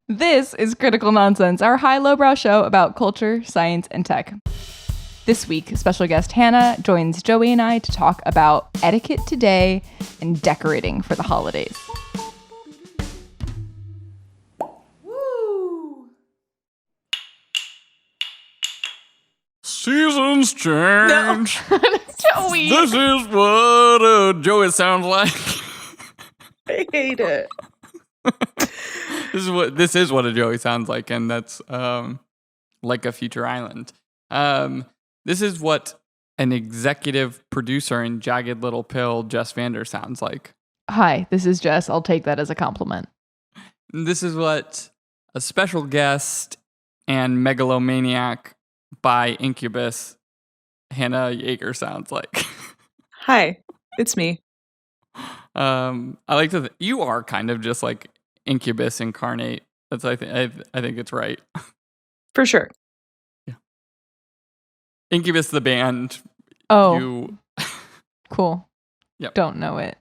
This is Critical Nonsense, our high lowbrow show about culture, science, and tech. This week, special guest Hannah joins Joey and I to talk about etiquette today and decorating for the holidays. Woo! Seasons change. Joey! This is what Joey sounds like. I hate it. This is what a Joey sounds like, and that's like a future island. This is what an executive producer in Jagged Little Pill, Jess Vander, sounds like. Hi, this is Jess. I'll take that as a compliment. This is what a special guest and megalomaniac by Incubus, Hannah Jegart, sounds like. Hi, it's me. I like to. You are kind of just like Incubus incarnate. That's I think it's right. For sure. Yeah. Incubus the band. Oh, You. cool. Yep. Don't know it.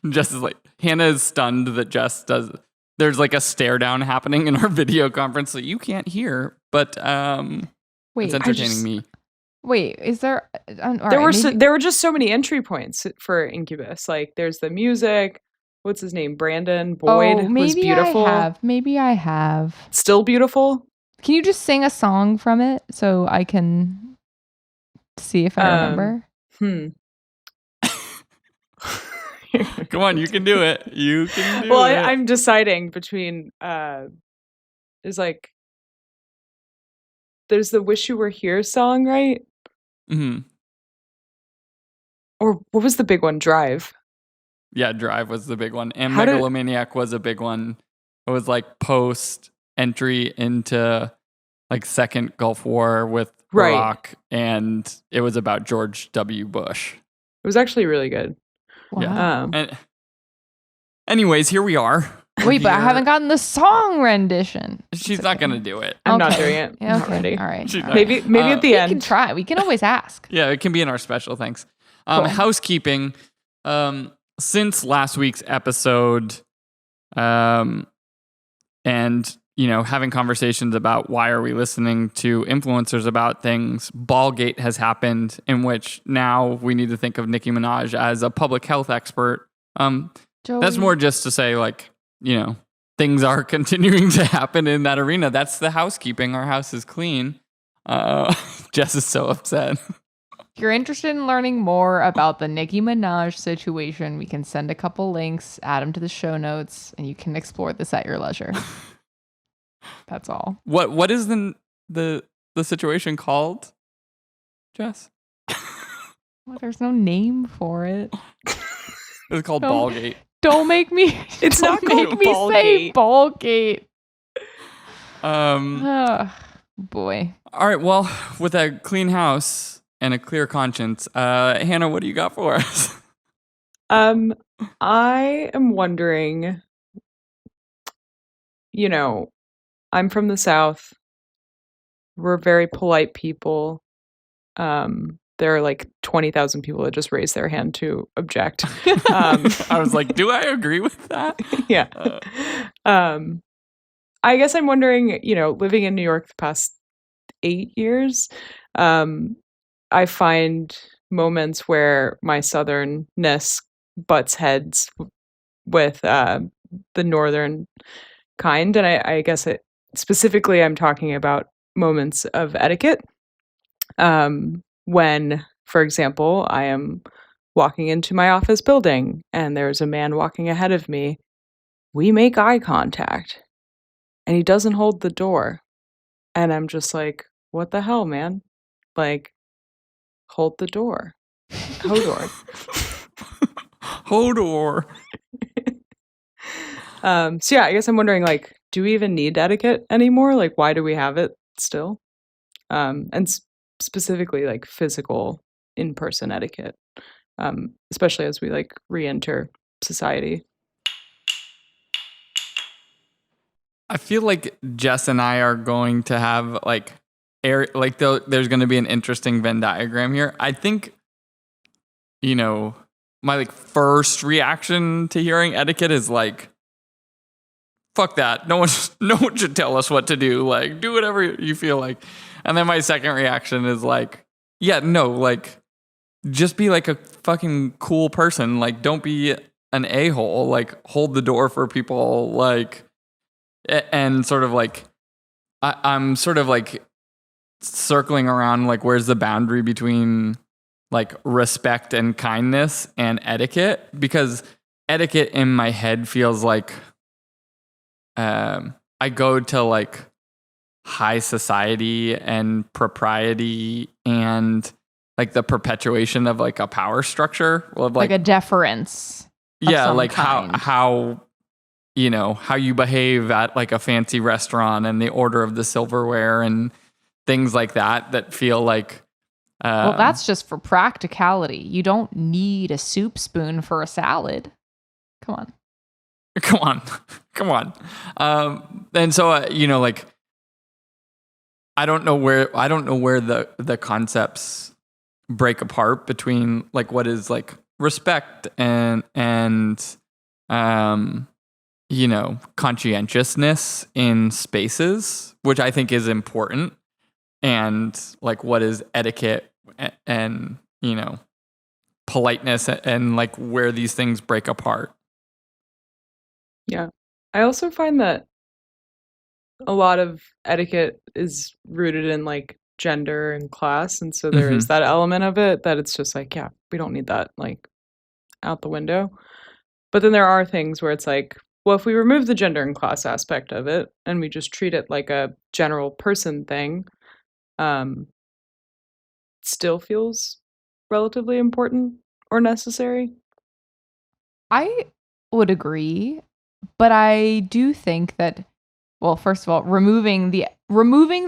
Jess is like, Hannah is stunned that Jess does. There's like a stare down happening in our video conference that you can't hear, but Wait, it's entertaining me. Wait, is there? There were just so many entry points for Incubus. Like, there's the music. What's his name? Brandon Boyd was beautiful. Maybe I have. Still beautiful. Can you just sing a song from it so I can see if I remember? Come on, you can do it. You can do Well, it. I'm deciding between there's the "Wish You Were Here" song, right? Mm-hmm. Or what was the big one? Drive. Yeah, Drive was the big one. And How did- Megalomaniac was a big one. It was like post entry into like second Gulf War with Right. Iraq, and it was about George W. Bush. It was actually really good. Wow. And anyways, here we are. Wait, but I haven't gotten the song rendition. She's not going to do it. I'm not doing it. Yeah, I'm okay. not ready. All right. She's all not- right. Maybe at the We end. can try. We can always ask. Yeah, it can be in our special. Thanks. Cool. Housekeeping. Since last week's episode, and having conversations about why are we listening to influencers about things, Ballgate has happened, in which now we need to think of Nicki Minaj as a public health expert. Joey. That's more just to say, like, things are continuing to happen in that arena. That's the housekeeping. Our house is clean. Jess is so upset. If you're interested in learning more about the Nicki Minaj situation, we can send a couple links, add them to the show notes, and you can explore this at your leisure. That's all. What is the situation called, Jess? Well, there's no name for it. It's called Don't- Ballgate. Don't make me. It's don't not called make me say Ballgate. Boy. All right. Well, with a clean house and a clear conscience, Hannah, what do you got for us? I am wondering, I'm from the South. We're very polite people. There are like 20,000 people that just raised their hand to object. I was like, do I agree with that? Yeah. I guess I'm wondering, living in New York the past 8 years, I find moments where my southernness butts heads with the northern kind. And I guess specifically I'm talking about moments of etiquette. When, for example, I am walking into my office building and there's a man walking ahead of me, we make eye contact and he doesn't hold the door. And I'm just like, what the hell, man? Like, hold the door. Hodor. Hodor. So yeah, I guess I'm wondering, like, do we even need etiquette anymore? Like, why do we have it still? And specifically, like, physical in-person etiquette, especially as we like re-enter society. I feel like Jess and I are going to have there's going to be an interesting Venn diagram here. I think, my first reaction to hearing etiquette is like, fuck that. No one should tell us what to do. Like, do whatever you feel like. And then my second reaction is like, yeah, no, like, just be like a fucking cool person. Like, don't be an a-hole. Like, hold the door for people. Like, and sort of like, I'm sort of like circling around, like, where's the boundary between like respect and kindness and etiquette? Because etiquette in my head feels like I go to like high society and propriety and like the perpetuation of like a power structure of like a deference. Yeah, like how you know, how you behave at like a fancy restaurant and the order of the silverware and things like that feel like well, that's just for practicality. You don't need a soup spoon for a salad. Come on. And so, you know, like, I don't know where the concepts break apart between like what is like respect and you know, conscientiousness in spaces, which I think is important, and like what is etiquette and, you know, politeness, and like where these things break apart. Yeah. I also find that a lot of etiquette is rooted in like gender and class. And so there is that element of it that it's just like, yeah, we don't need that like out the window. But then there are things where it's like, well, if we remove the gender and class aspect of it and we just treat it like a general person thing, still feels relatively important or necessary. I would agree, but I do think that, well, first of all, removing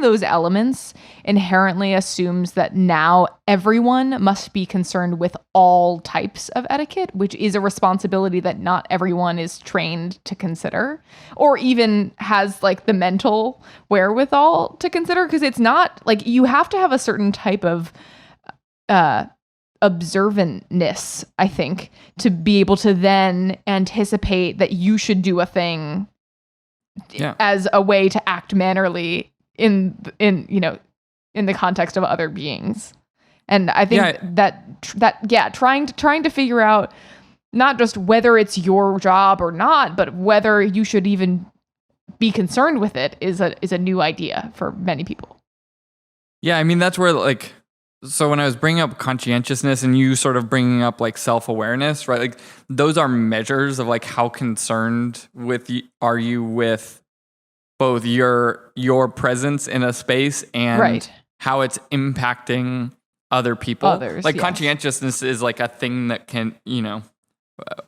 those elements inherently assumes that now everyone must be concerned with all types of etiquette, which is a responsibility that not everyone is trained to consider or even has like the mental wherewithal to consider, because it's not like you have to have a certain type of observantness, I think, to be able to then anticipate that you should do a thing as a way to act mannerly in you know, in the context of other beings. And I think trying to figure out not just whether it's your job or not, but whether you should even be concerned with it is a new idea for many people. Yeah, I mean, that's where like, so when I was bringing up conscientiousness and you sort of bringing up like self-awareness, right? Like those are measures of like how concerned are you with both your presence in a space and how it's impacting other people. Others, like yes. Conscientiousness is like a thing that can, you know,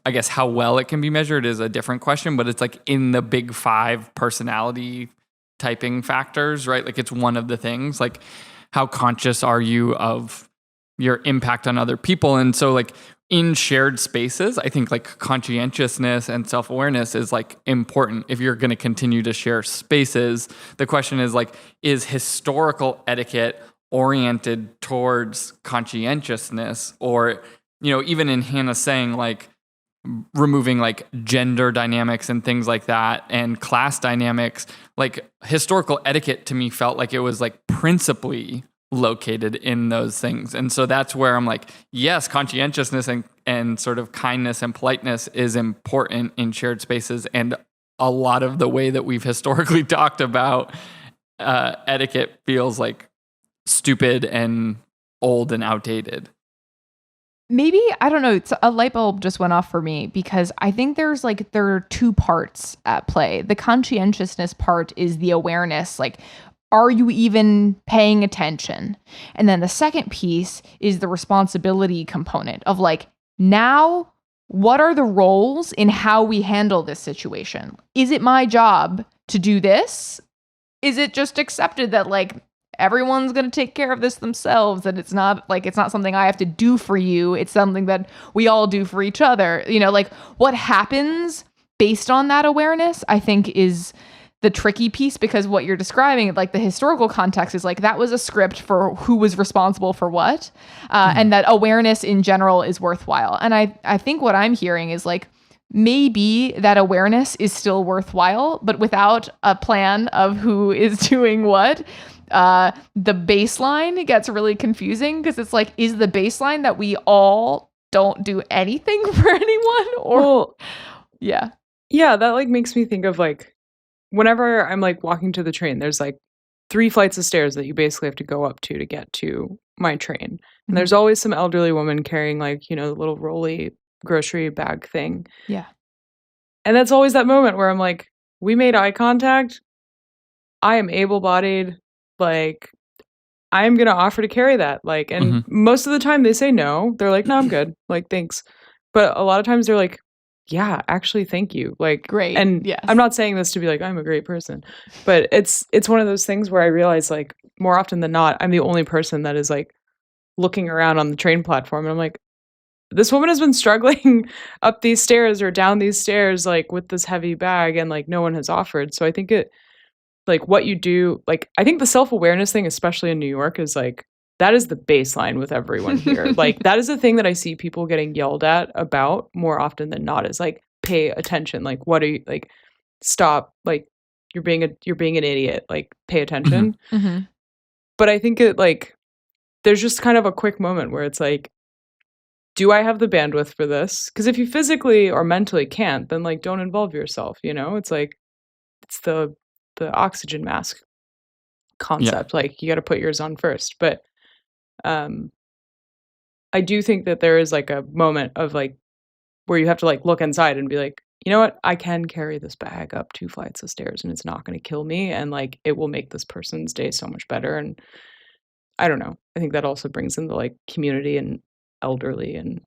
I guess how well it can be measured is a different question, but it's like in the big 5 personality typing factors, right? Like it's one of the things, like how conscious are you of your impact on other people? And so like in shared spaces, I think like conscientiousness and self-awareness is like important if you're going to continue to share spaces. The question is like, is historical etiquette oriented towards conscientiousness? Or, you know, even in Hannah saying like removing like gender dynamics and things like that and class dynamics, like historical etiquette to me felt like it was like principally located in those things. And so that's where I'm like, yes, conscientiousness and sort of kindness and politeness is important in shared spaces. And a lot of the way that we've historically talked about etiquette feels like stupid and old and outdated. Maybe, I don't know, a light bulb just went off for me, because I think there are 2 parts at play. The conscientiousness part is the awareness, like, are you even paying attention? And then the second piece is the responsibility component of like, now, what are the roles in how we handle this situation? Is it my job to do this? Is it just accepted that like everyone's going to take care of this themselves, and it's not something I have to do for you, it's something that we all do for each other? You know, like what happens based on that awareness, I think, is the tricky piece, because what you're describing, like the historical context, is like that was a script for who was responsible for what, and that awareness in general is worthwhile. And I think what I'm hearing is like maybe that awareness is still worthwhile, but without a plan of who is doing what, the baseline gets really confusing, because it's like, is the baseline that we all don't do anything for anyone? Or yeah, that like makes me think of like whenever I'm like walking to the train, there's like 3 flights of stairs that you basically have to go up to get to my train. And there's always some elderly woman carrying like, you know, the little rolly grocery bag thing. Yeah. And that's always that moment where I'm like, we made eye contact. I am able-bodied. Like, I'm going to offer to carry that. Like, and most of the time they say no. They're like, no, I'm good. Like, thanks. But a lot of times they're like, yeah, actually, thank you. Like, great. And yes. I'm not saying this to be like, I'm a great person, but it's one of those things where I realize like more often than not, I'm the only person that is like looking around on the train platform. And I'm like, this woman has been struggling up these stairs or down these stairs, like with this heavy bag, and like no one has offered. So I think it, like what you do, like, I think the self-awareness thing, especially in New York, is like, that is the baseline with everyone here. Like, that is the thing that I see people getting yelled at about more often than not, is like, pay attention. Like, what are you, like, stop, like, you're being an idiot, like, pay attention. But I think it, like, there's just kind of a quick moment where it's like, do I have the bandwidth for this? Because if you physically or mentally can't, then like, don't involve yourself, you know? It's like, it's the oxygen mask concept. Like, you got to put yours on first. But I do think that there is like a moment of like where you have to like look inside and be like, you know what, I can carry this bag up 2 flights of stairs and it's not going to kill me, and like it will make this person's day so much better. And I don't know, I think that also brings in the like community and elderly and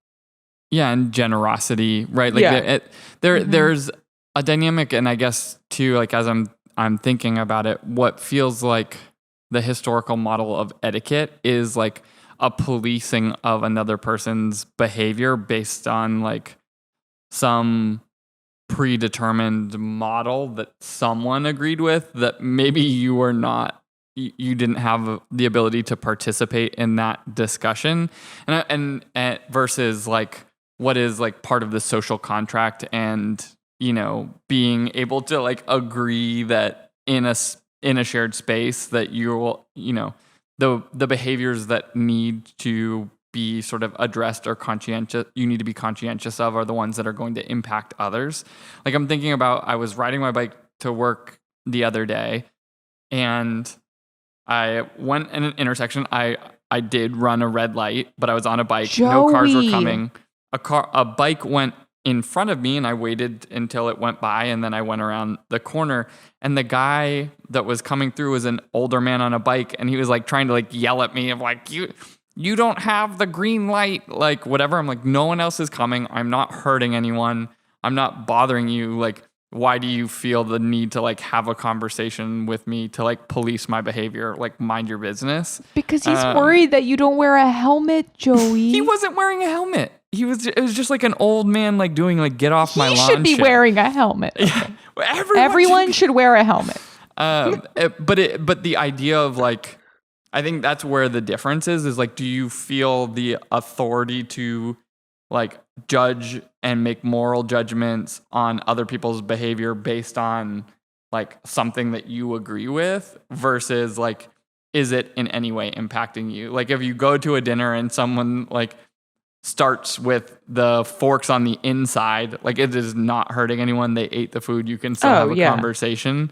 and generosity, right? Like there's a dynamic, and I guess too, like as I'm thinking about it, what feels like the historical model of etiquette is like a policing of another person's behavior based on like some predetermined model that someone agreed with, that maybe you were not, you didn't have the ability to participate in that discussion, and versus like what is like part of the social contract, and you know, being able to like agree that in a shared space that you will, you know, the behaviors that need to be sort of addressed or you need to be conscientious of, are the ones that are going to impact others. Like, I'm thinking about, I was riding my bike to work the other day, and I went in an intersection. I did run a red light, but I was on a bike. Joey. No cars were coming. A bike went in front of me, and I waited until it went by, and then I went around the corner, and the guy that was coming through was an older man on a bike, and he was like trying to like yell at me of like, you don't have the green light, like whatever. I'm like, no one else is coming. I'm not hurting anyone. I'm not bothering you. Like, why do you feel the need to like have a conversation with me to like police my behavior? Like, mind your business. Because he's worried that you don't wear a helmet, Joey. He wasn't wearing a helmet. It was just like an old man like doing like get off my lawn. He should be wearing a helmet. Yeah. Everyone should wear a helmet. But the idea of like, I think that's where the difference is like, do you feel the authority to like judge and make moral judgments on other people's behavior based on like something that you agree with, versus like, is it in any way impacting you? Like, if you go to a dinner and someone like starts with the forks on the inside, like it is not hurting anyone, they ate the food, you can still have a conversation,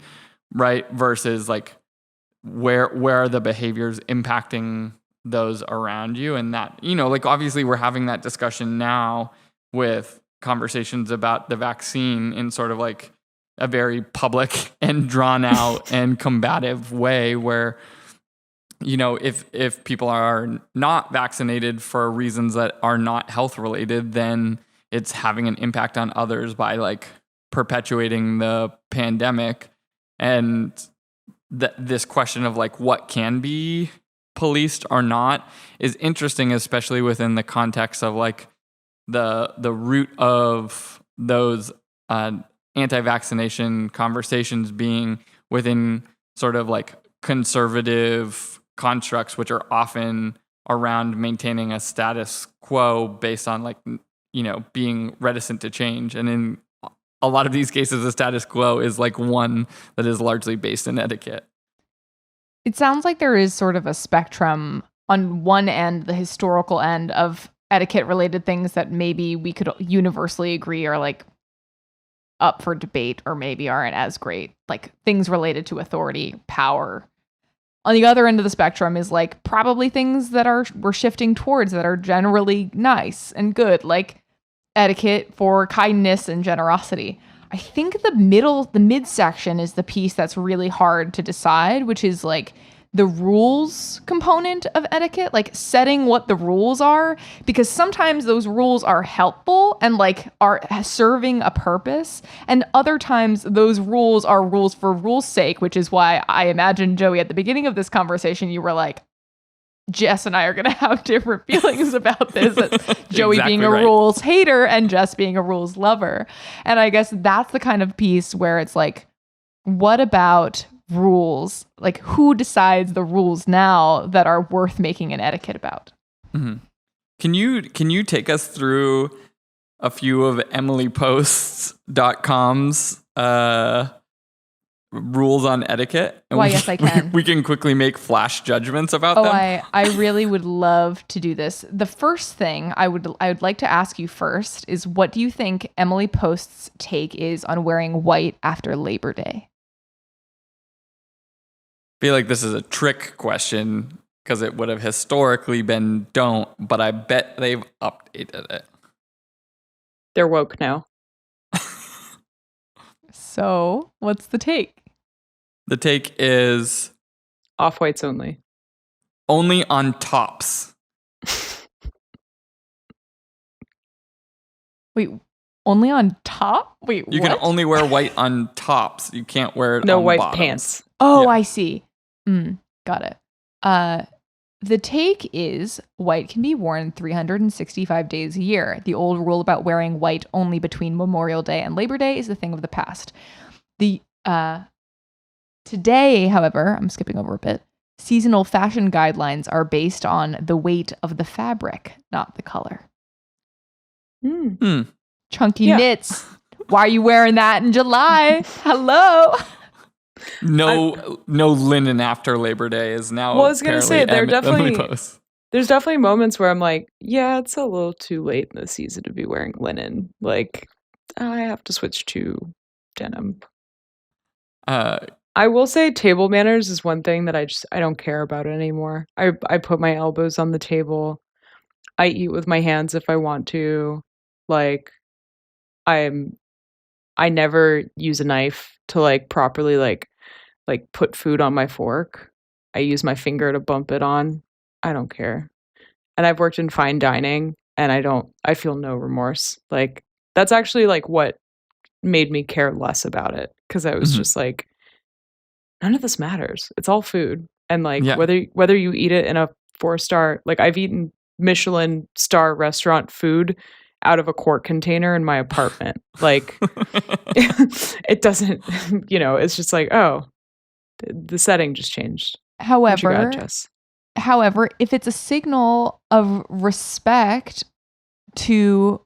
right? Versus like, where are the behaviors impacting those around you? And that, you know, like obviously we're having that discussion now with conversations about the vaccine in sort of like a very public and drawn out and combative way, where, you know, if people are not vaccinated for reasons that are not health related, then it's having an impact on others by like perpetuating the pandemic. And this question of like what can be policed or not is interesting, especially within the context of like the root of those anti-vaccination conversations being within sort of like conservative constructs, which are often around maintaining a status quo based on like being reticent to change. And in a lot of these cases, the status quo is like one that is largely based in etiquette. It sounds like there is sort of a spectrum on one end, the historical end of etiquette related things that maybe we could universally agree are like up for debate or maybe aren't as great, like things related to authority, power. On the other end of the spectrum is like probably things that we're shifting towards that are generally nice and good, like etiquette for kindness and generosity. I think the midsection is the piece that's really hard to decide, which is like the rules component of etiquette, like setting what the rules are, because sometimes those rules are helpful and like are serving a purpose. And other times those rules are rules for rules' sake, which is why I imagine, Joey, at the beginning of this conversation, you were like, Jess and I are going to have different feelings about this. Joey Exactly being a right. rules hater and Jess being a rules lover. And I guess that's the kind of piece where it's like, what about rules? Like, who decides the rules now that are worth making an etiquette about? Mm-hmm. Can you take us through a few of emilyposts.com's rules on etiquette? And Why, yes, I can. We can quickly make flash judgments about them. I really would love to do this. The first thing I would like to ask you first is, what do you think Emily Post's take is on wearing white after Labor Day? I feel like this is a trick question because it would have historically been don't, but I bet they've updated it. They're woke now. So, what's the take? The take is Off-whites only. only on tops. Wait, only on top? Wait, You what? can only wear white on tops. You can't wear it No on white bottoms. pants. Oh, Yeah. I see. Got it. The take is white can be worn 365 days a year. The old rule about wearing white only between Memorial Day and Labor Day is a thing of the past. Today, however, I'm skipping over a bit, seasonal fashion guidelines are based on the weight of the fabric, not the color. Chunky knits. Why are you wearing that in July? Hello. No linen after Labor Day is now. Well, I was gonna say, Emily definitely Post. there's definitely moments where I'm like, yeah, it's a little too late in the season to be wearing linen. Like, I have to switch to denim. I will say table manners is one thing that I don't care about anymore. I put my elbows on the table. I eat with my hands if I want to. Like, I never use a knife to like properly like put food on my fork. I use my finger to bump it on. I don't care. And I've worked in fine dining and I feel no remorse. Like, that's actually like what made me care less about it, because I was just like, none of this matters. It's all food. And like, whether you eat it in a 4-star, like I've eaten Michelin star restaurant food out of a quart container in my apartment. Like, it doesn't, it's just like, oh, the setting just changed. What you got, Jess? However, if it's a signal of respect to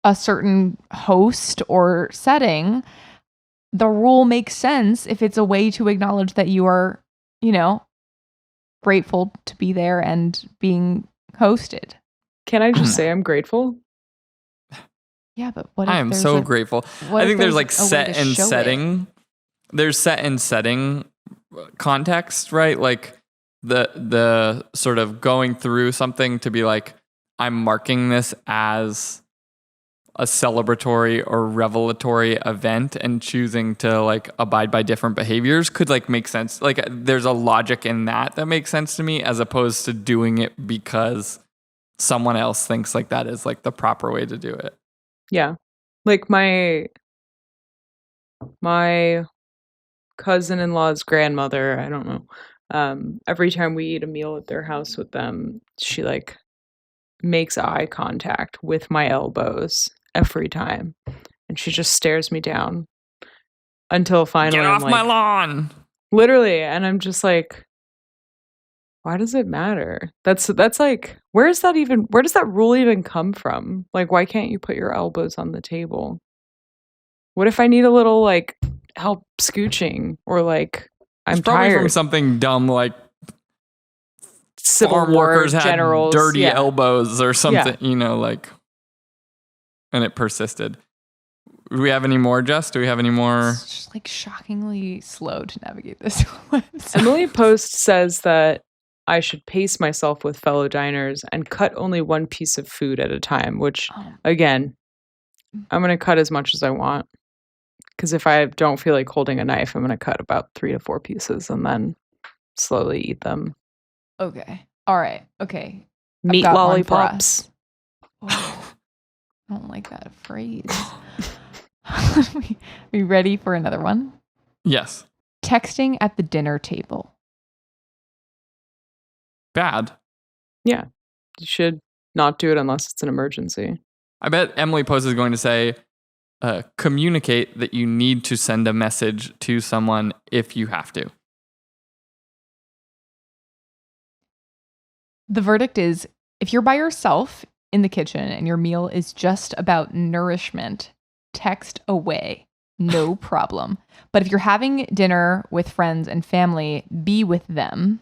a certain host or setting, the rule makes sense if it's a way to acknowledge that you are, grateful to be there and being hosted. Can I just say I'm grateful? Yeah, but what if I am so grateful. I think there's like set and setting. There's set and setting context, right? Like the sort of going through something to be like, I'm marking this as a celebratory or revelatory event, and choosing to like abide by different behaviors could like make sense. Like, there's a logic in that makes sense to me, as opposed to doing it because someone else thinks like that is like the proper way to do it. Yeah. Like my cousin-in-law's grandmother, I don't know. Every time we eat a meal at their house with them, she like makes eye contact with my elbows every time, and she just stares me down until finally Get off my lawn. Literally, and I'm just like, why does it matter? That's like, where does that rule even come from? Like, why can't you put your elbows on the table? What if I need a little like help scooching, or like I'm It's probably tired? from something dumb like Civil farm War workers had generals, dirty yeah. elbows or something, Yeah. like, and it persisted. Do we have any more, Jess? Do we have any more? It's just like shockingly slow to navigate this website. Emily Post says that I should pace myself with fellow diners and cut only one piece of food at a time, which, again, I'm going to cut as much as I want. Because if I don't feel like holding a knife, I'm going to cut about 3 to 4 pieces and then slowly eat them. Okay. All right. Okay. Meat I've got one for lollipops. us. Oh, I don't like that phrase. We ready for another one? Yes. Texting at the dinner table. Bad. Yeah. You should not do it unless it's an emergency. I bet Emily Post is going to say, communicate that you need to send a message to someone if you have to. The verdict is, if you're by yourself in the kitchen and your meal is just about nourishment, text away. No problem. But if you're having dinner with friends and family, be with them.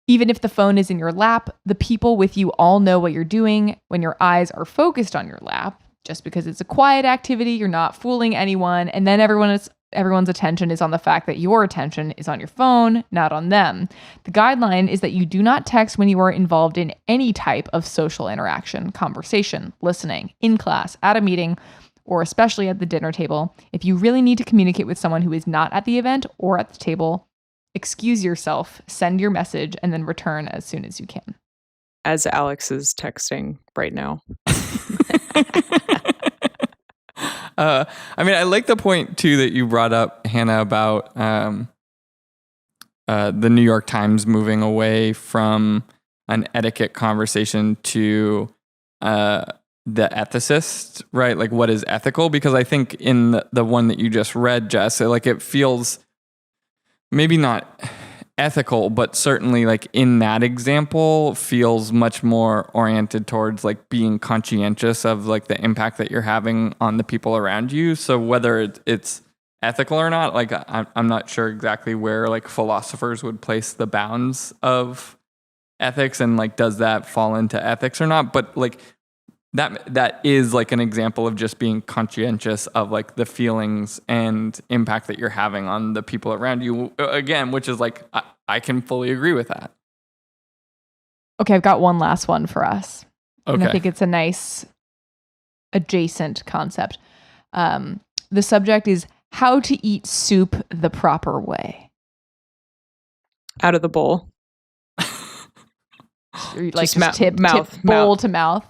Even if the phone is in your lap, the people with you all know what you're doing when your eyes are focused on your lap. Just because it's a quiet activity, you're not fooling anyone. And then everyone's attention is on the fact that your attention is on your phone, not on them. The guideline is that you do not text when you are involved in any type of social interaction, conversation, listening, in class, at a meeting, or especially at the dinner table. If you really need to communicate with someone who is not at the event or at the table, excuse yourself, send your message, and then return as soon as you can. As Alex is texting right now. I like the point too that you brought up, Hannah, about the New York Times moving away from an etiquette conversation to the ethicist, right? Like, what is ethical? Because I think in the one that you just read, Jess, it feels maybe not ethical, but certainly like in that example feels much more oriented towards like being conscientious of like the impact that you're having on the people around you. So whether it's ethical or not, like I'm not sure exactly where like philosophers would place the bounds of ethics and like does that fall into ethics or not, but like that is like an example of just being conscientious of like the feelings and impact that you're having on the people around you, again, which is like I can fully agree with that. Okay, I've got one last one for us. Okay. And I think it's a nice adjacent concept. The subject is how to eat soup the proper way. Out of the bowl. Like just tip bowl to mouth.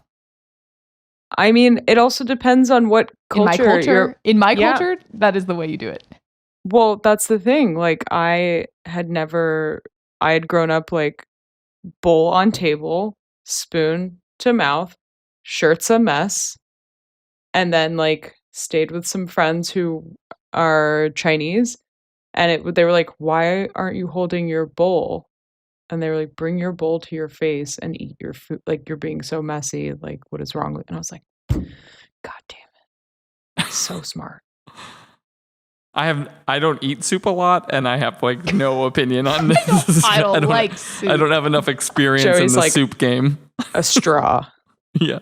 I mean, it also depends on what culture. In my culture, that is the way you do it. Well, that's the thing. Like, I had grown up like bowl on table, spoon to mouth, shirt's a mess, and then like stayed with some friends who are Chinese, and they were like, "Why aren't you holding your bowl?" And they were like, "Bring your bowl to your face and eat your food. Like, you're being so messy. Like, what is wrong with?" And I was like, God damn it. So smart. I don't eat soup a lot, and I have like no opinion on this. I don't like soup. I don't have enough experience Joey's in the like soup game. A straw. Yeah.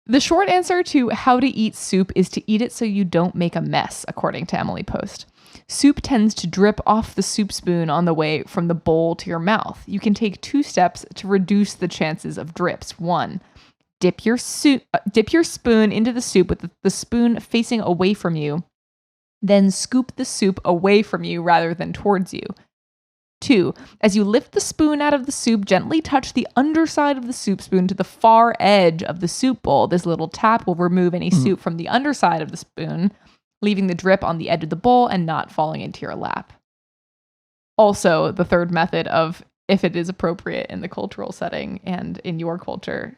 The short answer to how to eat soup is to eat it so you don't make a mess, according to Emily Post. Soup tends to drip off the soup spoon on the way from the bowl to your mouth. You can take 2 steps to reduce the chances of drips. 1, dip your spoon into the soup with the spoon facing away from you. Then scoop the soup away from you rather than towards you. 2, as you lift the spoon out of the soup, gently touch the underside of the soup spoon to the far edge of the soup bowl. This little tap will remove any soup from the underside of the spoon, leaving the drip on the edge of the bowl and not falling into your lap. Also, the third method of if it is appropriate in the cultural setting and in your culture,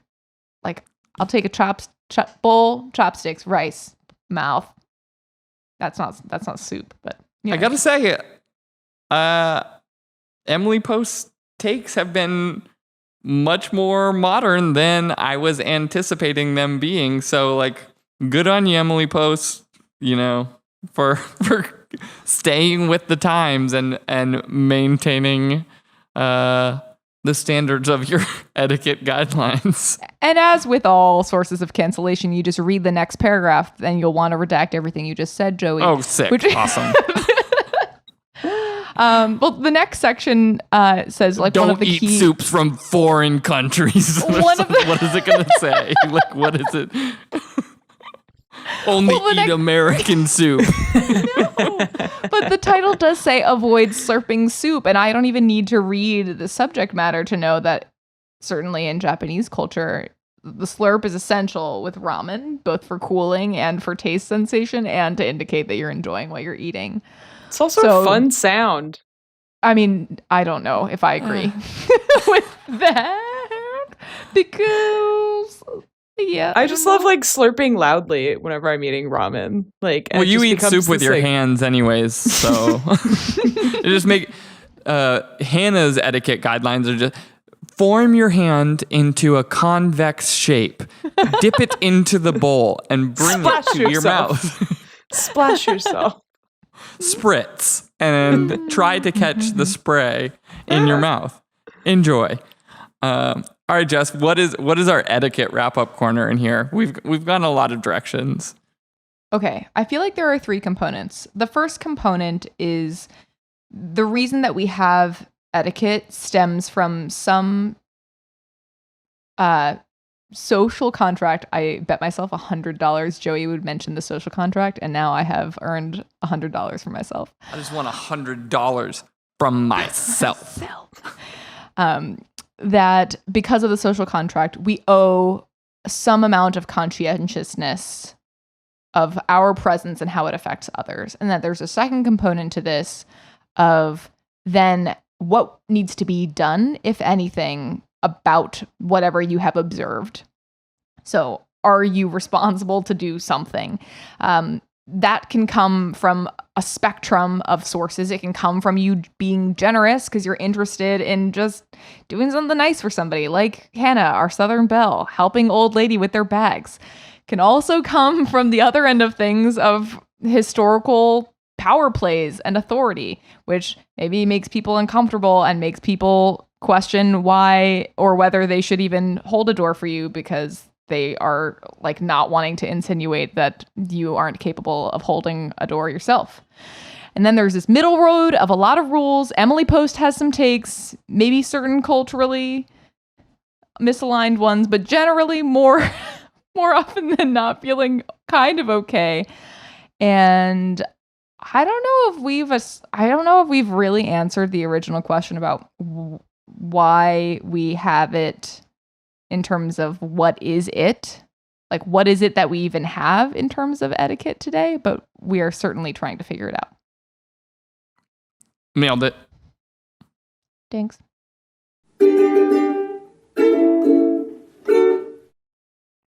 like I'll take a bowl, chopsticks, rice, mouth. That's not soup, but I gotta say, Emily Post's takes have been much more modern than I was anticipating them being. So, like, good on you, Emily Post, for staying with the times and maintaining the standards of your etiquette guidelines. And as with all sources of cancellation, you just read the next paragraph, and you'll want to redact everything you just said, Joey. Oh, sick. Awesome. Well, the next section says, like, don't one of the eat key soups from foreign countries. What is it going to say? Like, what is it? Only eat American soup. No. But the title does say avoid slurping soup, and I don't even need to read the subject matter to know that certainly in Japanese culture, the slurp is essential with ramen, both for cooling and for taste sensation, and to indicate that you're enjoying what you're eating. It's also a fun sound. I mean, I don't know if I agree with that, because I just love like slurping loudly whenever I'm eating ramen. Like, well, you eat soup with your hands anyways, so it just make Hannah's etiquette guidelines are just form your hand into a convex shape, dip it into the bowl, and bring it to your mouth. Splash yourself. Spritz and try to catch the spray in your mouth. Enjoy. All right, Jess, what is our etiquette wrap-up corner in here? We've gone a lot of directions. Okay, I feel like there are 3 components. The first component is the reason that we have etiquette stems from some social contract. I bet myself $100 Joey would mention the social contract, and now I have earned $100 for myself. I just want $100 from myself. That because of the social contract, we owe some amount of conscientiousness of our presence and how it affects others. And that there's a second component to this of then what needs to be done, if anything, about whatever you have observed. So are you responsible to do something? That can come from a spectrum of sources. It can come from you being generous because you're interested in just doing something nice for somebody, like Hannah, our Southern Belle, helping old lady with their bags. Can also come from the other end of things of historical power plays and authority, which maybe makes people uncomfortable and makes people question why or whether they should even hold a door for you because they are like not wanting to insinuate that you aren't capable of holding a door yourself. And then there's this middle road of a lot of rules. Emily Post has some takes, maybe certain culturally misaligned ones, but generally more often than not feeling kind of okay. And I don't know if we've really answered the original question about why we have it in terms of what is it? Like, what is it that we even have in terms of etiquette today? But we are certainly trying to figure it out. Nailed it. Thanks.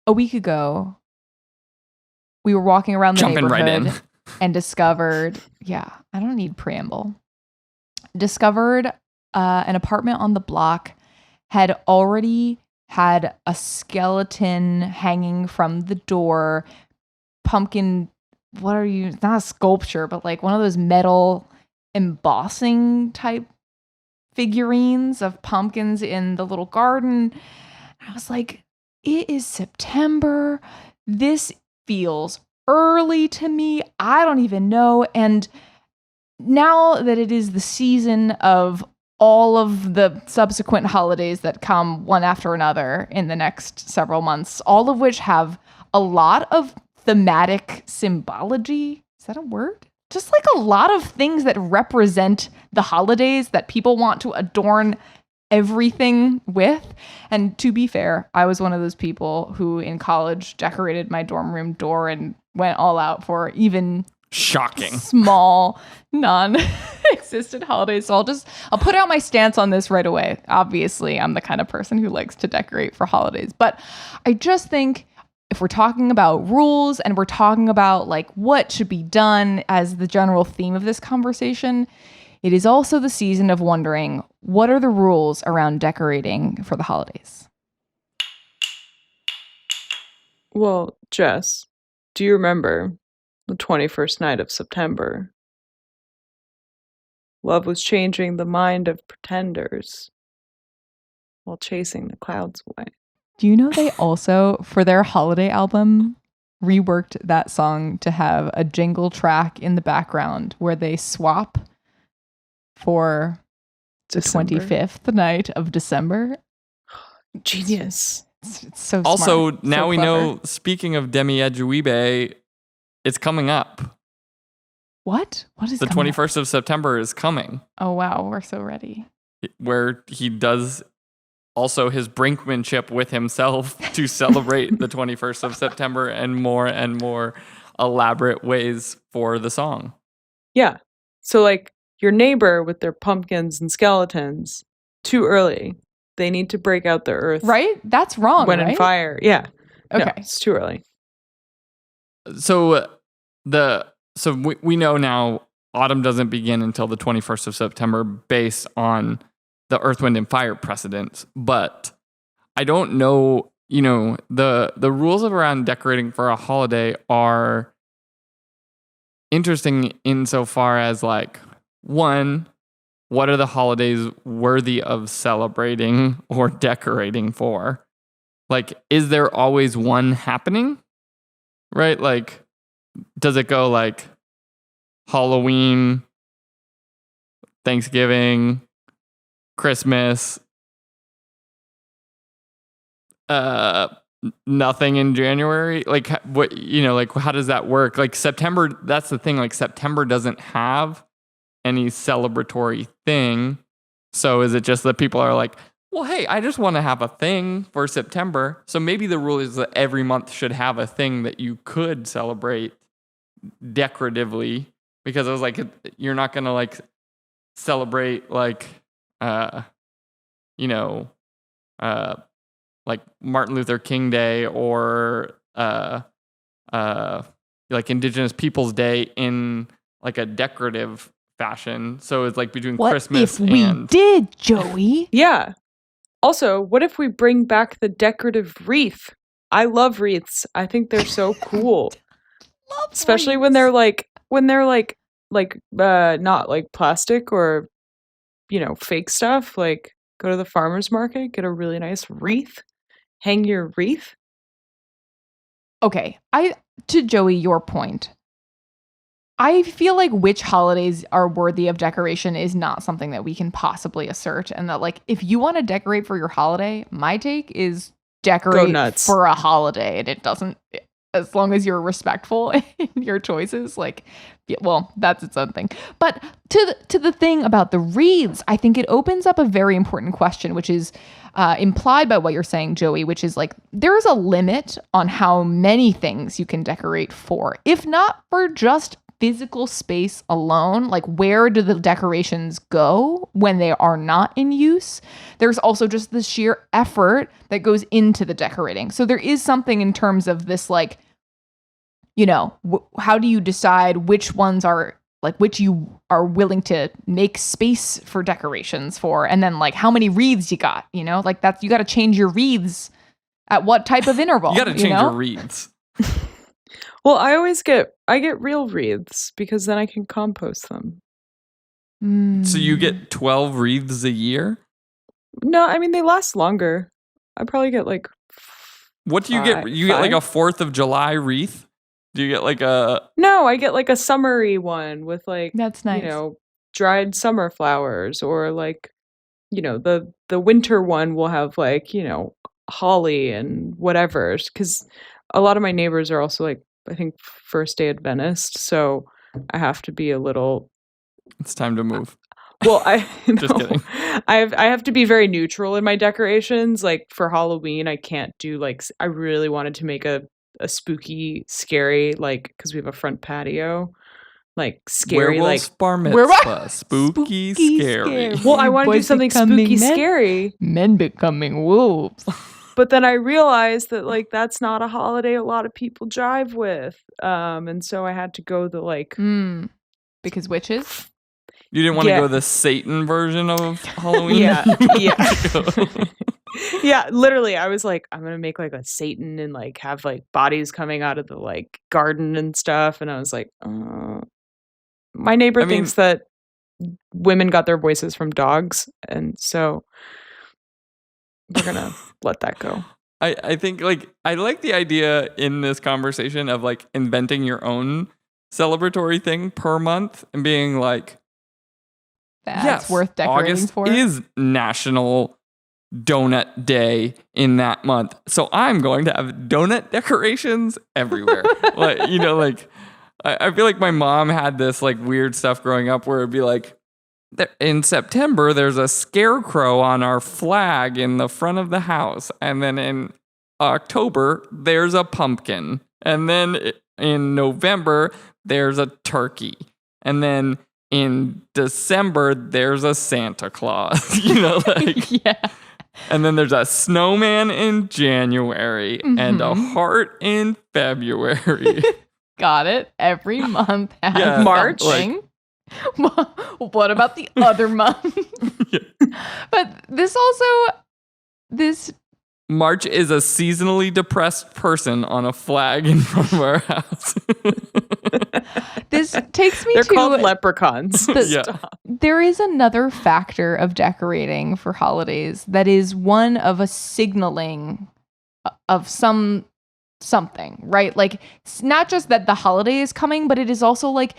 A week ago, we were walking around the Jumping neighborhood right in. and discovered, I don't need preamble. Discovered an apartment on the block had already had a skeleton hanging from the door, pumpkin, not a sculpture, but like one of those metal embossing type figurines of pumpkins in the little garden. I was like, it is September. This feels early to me. I don't even know. And now that it is the season of all of the subsequent holidays that come one after another in the next several months, all of which have a lot of thematic symbology. Is that a word? Just like a lot of things that represent the holidays that people want to adorn everything with. And to be fair, I was one of those people who in college decorated my dorm room door and went all out for even shocking small non-existent holidays. So I'll put out my stance on this right away. Obviously, I'm the kind of person who likes to decorate for holidays, but I just think if we're talking about rules and we're talking about like what should be done as the general theme of this conversation, it is also the season of wondering, what are the rules around decorating for the holidays? Well, Jess, do you remember the 21st night of September? Love was changing the mind of pretenders while chasing the clouds away. Do you know they also, for their holiday album, reworked that song to have a jingle track in the background where they swap for the 25th night of December? Genius. It's so smart. Also, now So we clever. know, speaking of Demi Edgewibe, it's coming up. What? What is The coming up? 21st of September is coming, Oh, wow. We're so ready. where he does also his brinkmanship with himself to celebrate the 21st of September and more elaborate ways for the song. Yeah. So, like, your neighbor with their pumpkins and skeletons, too early. They need to break out the earth. Right? That's wrong, When right? in fire. Yeah. Okay. No, it's too early. So we know now autumn doesn't begin until the 21st of September based on the Earth, Wind, and Fire precedents. But I don't know, the rules around decorating for a holiday are interesting insofar as, like, one, what are the holidays worthy of celebrating or decorating for? Like, is there always one happening? Right? Like, does it go like Halloween, Thanksgiving, Christmas, nothing in January? Like, what, like, how does that work? Like, September, that's the thing. Like, September doesn't have any celebratory thing. So is it just that people are like, well, hey, I just want to have a thing for September. So maybe the rule is that every month should have a thing that you could celebrate decoratively, because I was like, you're not going to, like, celebrate, like, like Martin Luther King Day or like Indigenous Peoples Day in, like, a decorative fashion. So it's like between What Christmas if we and did, Joey? Yeah. Also, what if we bring back the decorative wreath? I love wreaths. I think they're so cool. Love Especially wreaths. when they're not like plastic or fake stuff. Like, go to the farmer's market, get a really nice wreath, hang your wreath. Okay, to Joey, your point, I feel like which holidays are worthy of decoration is not something that we can possibly assert, and that, like, if you want to decorate for your holiday, my take is decorate nuts. for a holiday, and it doesn't, as long as you're respectful in your choices, like, yeah, well, that's its own thing. But to the thing about the wreaths, I think it opens up a very important question, which is implied by what you're saying, Joey, which is, like, there is a limit on how many things you can decorate for, if not for just physical space alone. Like, where do the decorations go when they are not in use? There's also just the sheer effort that goes into the decorating. So there is something in terms of this, like, how do you decide which ones are, like, which you are willing to make space for decorations for, and then, like, how many wreaths you got, like, that's, you got to change your wreaths at what type of interval. you got to change your wreaths. Well, I get real wreaths because then I can compost them. So you get 12 wreaths a year? No, I mean, they last longer. I probably get like What do you get? You get like a 4th of July wreath? Do you get like a... No, I get like a summery one with, like, That's nice. Dried summer flowers, or, like, the winter one will have, like, holly and whatever, because a lot of my neighbors are also, like, I think First Day Adventist, so I have to be a little... It's time to move. Well, Just kidding. I have to be very neutral in my decorations. Like, for Halloween, I can't do, like, I really wanted to make a spooky, scary, like, because we have a front patio, like, scary, Werewolves, like, bar mitzvah, spooky, scary. Well, I want to do Boys something becoming spooky, men, scary. Men becoming wolves. But then I realized that, like, that's not a holiday a lot of people jive with. And so I had to go the, like... Because witches? You didn't want to go the Satan version of Halloween? Yeah. Yeah, literally, I was like, I'm gonna make like a Satan and like have like bodies coming out of the like garden and stuff. And I was like, my neighbor thinks that women got their voices from dogs, and so we're gonna let that go. I think like I like the idea in this conversation of like inventing your own celebratory thing per month and being like, that's worth decorating August for. is National Donut Day in that month, so I'm going to have donut decorations everywhere. Like, you know, like I feel like my mom had this like weird stuff growing up where it'd be like, in September there's a scarecrow on our flag in the front of the house, and then in October there's a pumpkin, and then in November there's a turkey, and then in December there's a Santa Claus. You know, like yeah. And then there's a snowman in January and a heart in February. Got it. Every month has Yeah, March. something. What about the other month? But this March is a seasonally depressed person on a flag in front of our house. this takes me They're to called leprechauns. There is another factor of decorating for holidays that is one of a signaling of something, right? Like, it's not just that the holiday is coming, but it is also like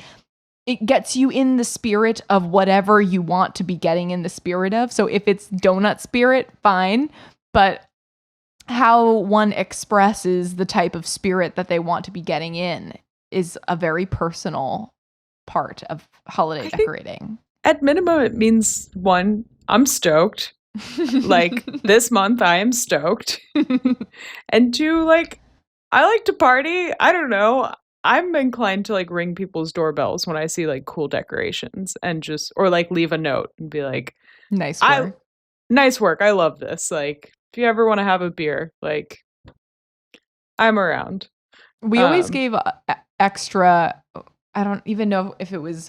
it gets you in the spirit of whatever you want to be getting in the spirit of. So if it's donut spirit, fine, but how one expresses the type of spirit that they want to be getting in is a very personal part of holiday decorating. At minimum, it means one, I'm stoked. Like, this month I am stoked. And two, like, I like to party. I don't know. I'm inclined to like ring people's doorbells when I see like cool decorations and just, or like leave a note and be like, nice work. Nice work. I love this. Like, if you ever want to have a beer, like, I'm around. We always gave extra, I don't even know if it was,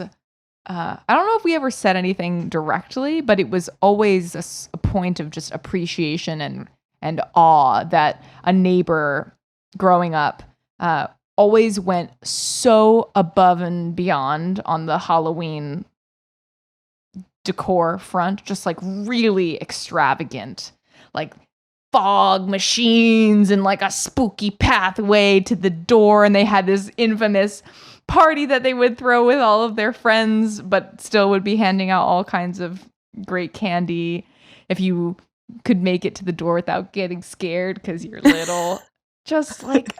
I don't know if we ever said anything directly, but it was always a point of just appreciation and awe that a neighbor growing up always went so above and beyond on the Halloween decor front, just like really extravagant, like fog machines and like a spooky pathway to the door. And they had this infamous party that they would throw with all of their friends, but still would be handing out all kinds of great candy if you could make it to the door without getting scared because you're little. Just like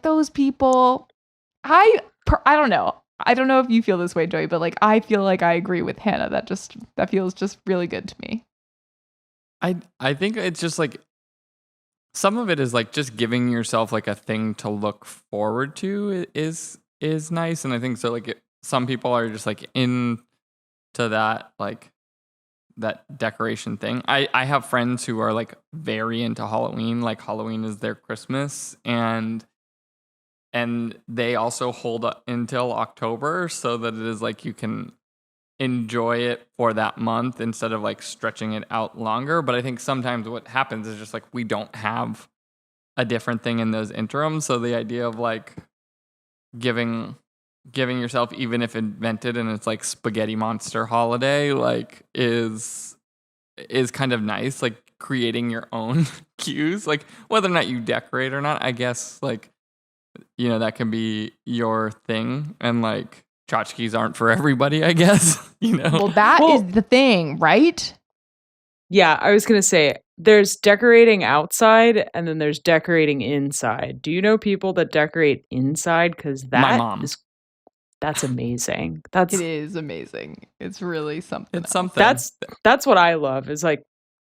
those people. I don't know. I don't know if you feel this way, Joey, but like I feel like I agree with Hannah. That feels just really good to me. I think it's just like some of it is like just giving yourself like a thing to look forward to is nice, and I think so. Like some people are just like into that like that decoration thing. I have friends who are like very into Halloween. Like Halloween is their Christmas, and they also hold up until October so that it is like you can enjoy it for that month instead of like stretching it out longer. But I think sometimes what happens is just like we don't have a different thing in those interims. So the idea of like giving yourself, even if invented and it's like spaghetti monster holiday, like is kind of nice. Like creating your own cues, like whether or not you decorate or not, I guess like, you know, that can be your thing, and like tchotchkes aren't for everybody, I guess. You know, well, that is the thing, right? Yeah, I was gonna say there's decorating outside and then there's decorating inside. Do you know people that decorate inside? Because my mom. That's amazing. It is amazing. It's really something. It's something. That's what I love. Is like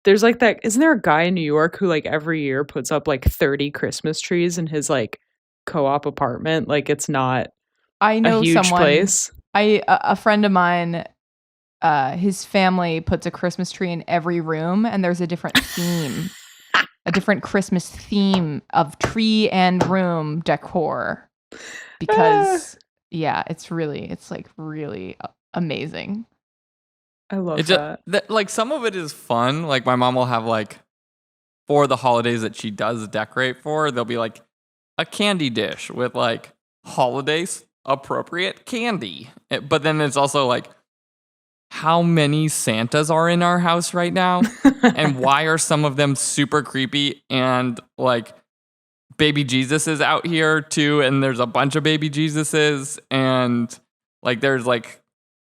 there's like that. Isn't there a guy in New York who like every year puts up like 30 Christmas trees in his like co-op apartment? Like it's not. I know a huge someone. Place. A friend of mine. His family puts a Christmas tree in every room, and there's a different theme, a different Christmas theme of tree and room decor. Because yeah, it's like really amazing. I love It's that. like some of it is fun. Like my mom will have like for the holidays that she does decorate for, there'll be like a candy dish with like holidays appropriate candy. But then it's also like how many Santas are in our house right now and why are some of them super creepy and like baby Jesus is out here too and there's a bunch of baby Jesuses and like there's like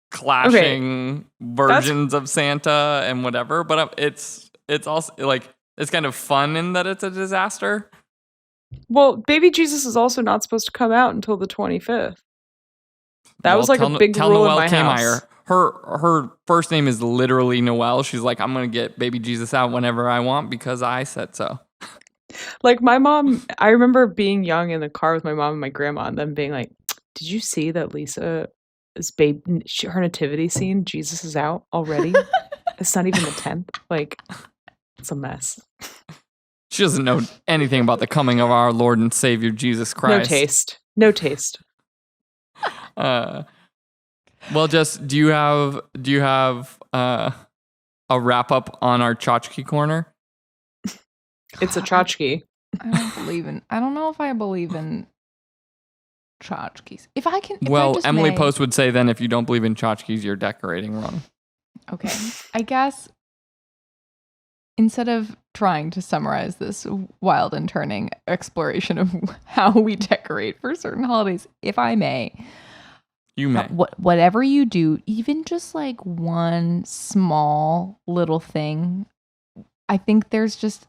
clashing versions of Santa and whatever, but it's also like it's kind of fun in that it's a disaster. Well, baby Jesus is also not supposed to come out until the 25th. That was like a big rule Noelle in my house. Her first name is literally Noelle. She's like, I'm gonna get baby Jesus out whenever I want because I said so. Like my mom, I remember being young in the car with my mom and my grandma, and them being like, "Did you see that Lisa is her nativity scene? Jesus is out already. It's not even the 10th. Like, it's a mess." She doesn't know anything about the coming of our Lord and Savior Jesus Christ. No taste. Well, Jess, do you have a wrap up on our tchotchke corner? It's a tchotchke. I don't know if I believe in tchotchkes. Emily Post would say then if you don't believe in tchotchkes, you're decorating wrong. Okay. I guess instead of trying to summarize this wild and turning exploration of how we decorate for certain holidays, if I may. You may. Whatever you do, even just like one small little thing, I think there's just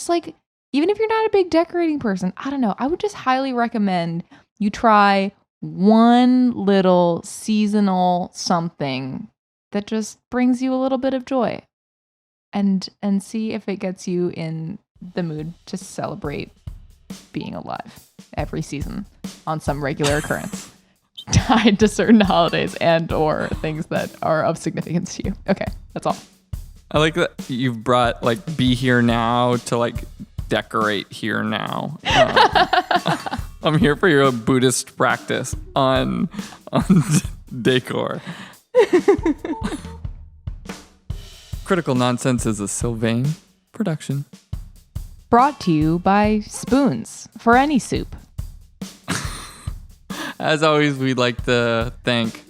like, even if you're not a big decorating person, I don't know, I would just highly recommend you try one little seasonal something that just brings you a little bit of joy and see if it gets you in the mood to celebrate being alive every season on some regular occurrence tied to certain holidays and or things that are of significance to you. Okay, that's all. I like that you've brought like be here now to like decorate here now. I'm here for your Buddhist practice on decor. Critical Nonsense is a Sylvain production. Brought to you by Spoons for any soup. As always, we'd like to thank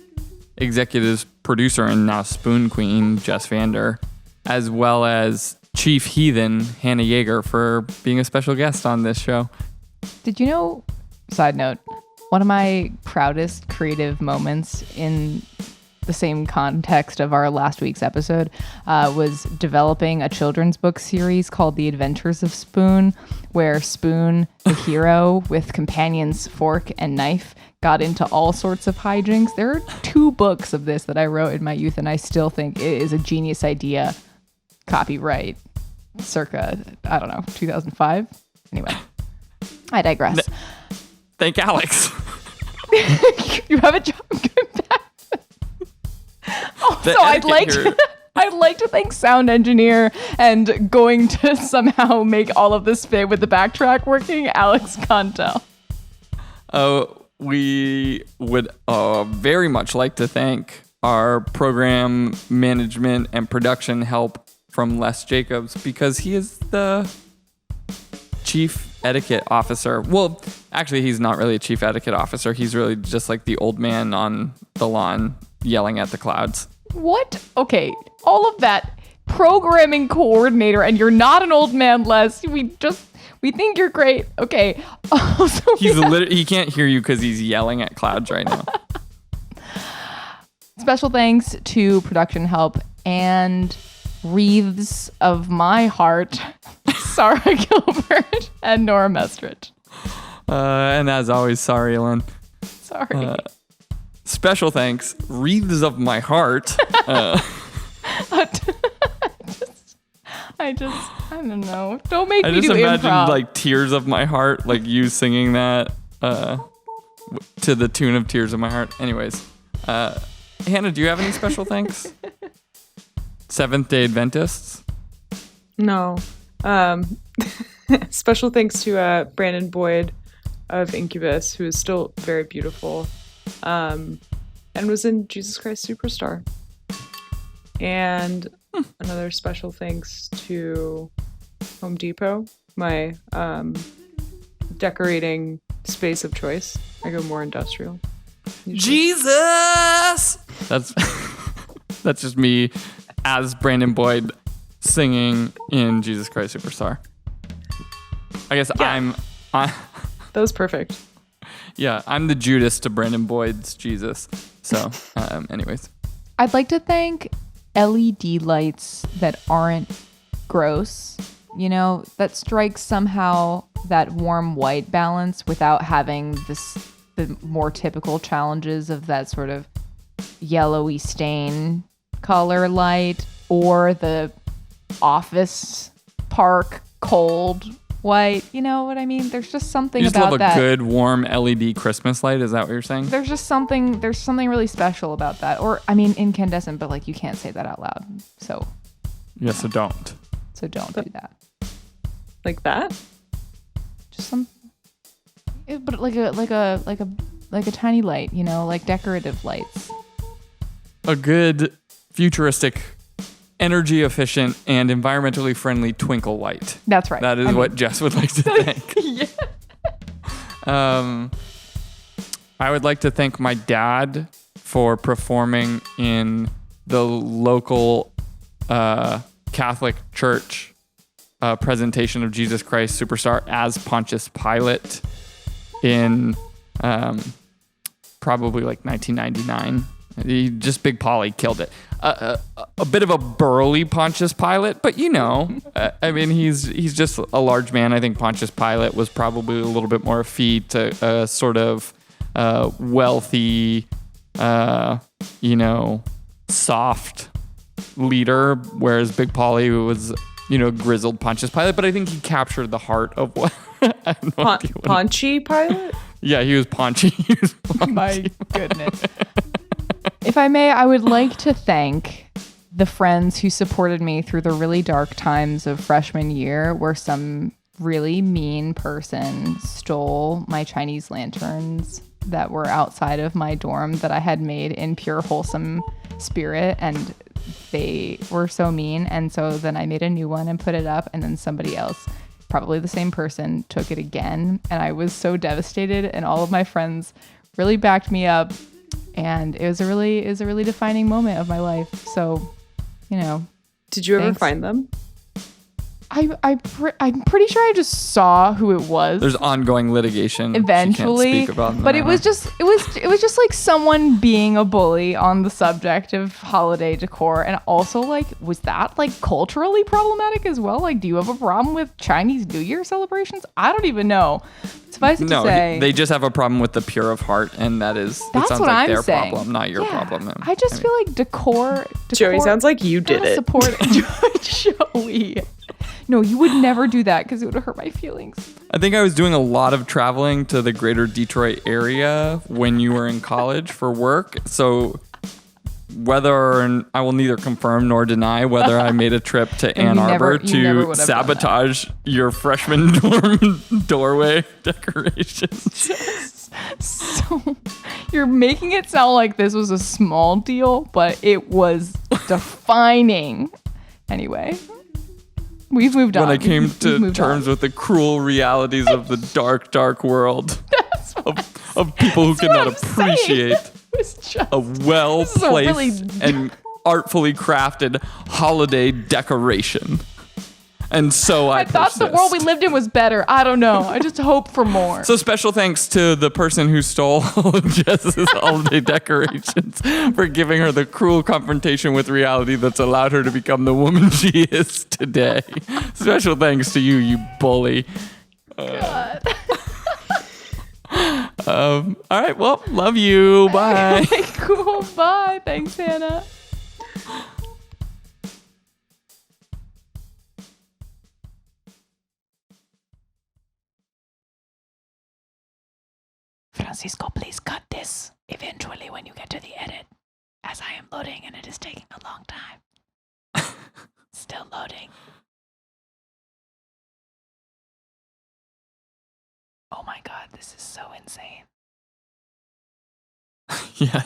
executive producer and now Spoon Queen, Jess Vander, as well as Chief Heathen, Hannah Jegart, for being a special guest on this show. Did you know, side note, one of my proudest creative moments in the same context of our last week's episode was developing a children's book series called The Adventures of Spoon, where Spoon, the hero with companions Fork and Knife, got into all sorts of hijinks. There are 2 books of this that I wrote in my youth, and I still think it is a genius idea. Copyright circa, I don't know, 2005? Anyway, I digress. Thank Alex. You have a job. Good back. Also, I'd like to thank sound engineer and going to somehow make all of this fit with the backtrack working, Alex Contel. We would very much like to thank our program management and production help from Les Jacobs, because he is the chief etiquette officer. Well, actually, he's not really a chief etiquette officer. He's really just like the old man on the lawn yelling at the clouds. What? Okay, all of that programming coordinator, and you're not an old man, Les. We think you're great. Okay. Also, he can't hear you because he's yelling at clouds right now. Special thanks to production help and wreaths of my heart, Sarah Gilbert and Nora Mestridge. And as always, sorry, Ellen. Sorry. Special thanks, wreaths of my heart. I don't know. Don't make me do improv. I just imagine like tears of my heart, like you singing that to the tune of Tears of My Heart. Anyways, Hannah, do you have any special thanks? Seventh-day Adventists? No. Special thanks to Brandon Boyd of Incubus, who is still very beautiful, and was in Jesus Christ Superstar. And another special thanks to Home Depot, my decorating space of choice. I go more industrial. Usually. Jesus! That's just me as Brandon Boyd singing in Jesus Christ Superstar. I guess Yeah. I That was perfect. Yeah, I'm the Judas to Brandon Boyd's Jesus. So, anyways. I'd like to thank LED lights that aren't gross, that strikes somehow that warm white balance without having the more typical challenges of that sort of yellowy stain color light or the office park cold white. You know what I mean? There's just something You just about love that. a good warm LED Christmas light. Is that what you're saying? There's something really special about that. Or I mean incandescent, but like you can't say that out loud. So Yeah, so don't. So don't do that. Like that? Just but like a tiny light, like decorative lights. A good futuristic, energy efficient, and environmentally friendly twinkle light. That's right. That is what Jess would like to thank. Yeah. I would like to thank my dad for performing in the local Catholic Church presentation of Jesus Christ Superstar as Pontius Pilate in probably like 1999. Big Polly killed it. A bit of a burly Pontius Pilate, but I mean, he's just a large man. I think Pontius Pilate was probably a little bit more effete, a sort of wealthy, soft leader, whereas Big Polly was, grizzled Pontius Pilate. But I think he captured the heart of what. Paunchy Pilate? Yeah, he was paunchy. My goodness. If I may, I would like to thank the friends who supported me through the really dark times of freshman year where some really mean person stole my Chinese lanterns that were outside of my dorm that I had made in pure wholesome spirit, and they were so mean. And so then I made a new one and put it up, and then somebody else, probably the same person, took it again. And I was so devastated, and all of my friends really backed me up. And it was a really defining moment of my life. So, Did you ever thanks. find them? I'm pretty sure I just saw who it was. There's ongoing litigation. Eventually, She can't speak about but it was just like someone being a bully on the subject of holiday decor. And also, like, was that like culturally problematic as well? Like, do you have a problem with Chinese New Year celebrations? I don't even know. Suffice it to say, they just have a problem with the pure of heart, and that sounds what like I'm their saying. problem, not your problem. I just feel like decor. Joey, sounds like you did it. Support Joey. No, you would never do that because it would hurt my feelings. I think I was doing a lot of traveling to the greater Detroit area when you were in college for work. So I will neither confirm nor deny whether I made a trip to Ann Arbor to sabotage your freshman dorm doorway decorations. So you're making it sound like this was a small deal, but it was defining. Anyway. We've moved on. When I came to terms with the cruel realities of the dark, dark world of people who cannot appreciate a well-placed and artfully crafted holiday decoration. And so I thought the world we lived in was better. I don't know. I just hope for more. So special thanks to the person who stole all of Jess's holiday decorations for giving her the cruel confrontation with reality that's allowed her to become the woman she is today. Special thanks to you bully. God. All right, well, love you. Bye. Cool. Bye. Thanks, Hannah. Francisco, please cut this eventually when you get to the edit, as I am loading and it is taking a long time. Still loading. Oh my God, this is so insane. Yeah.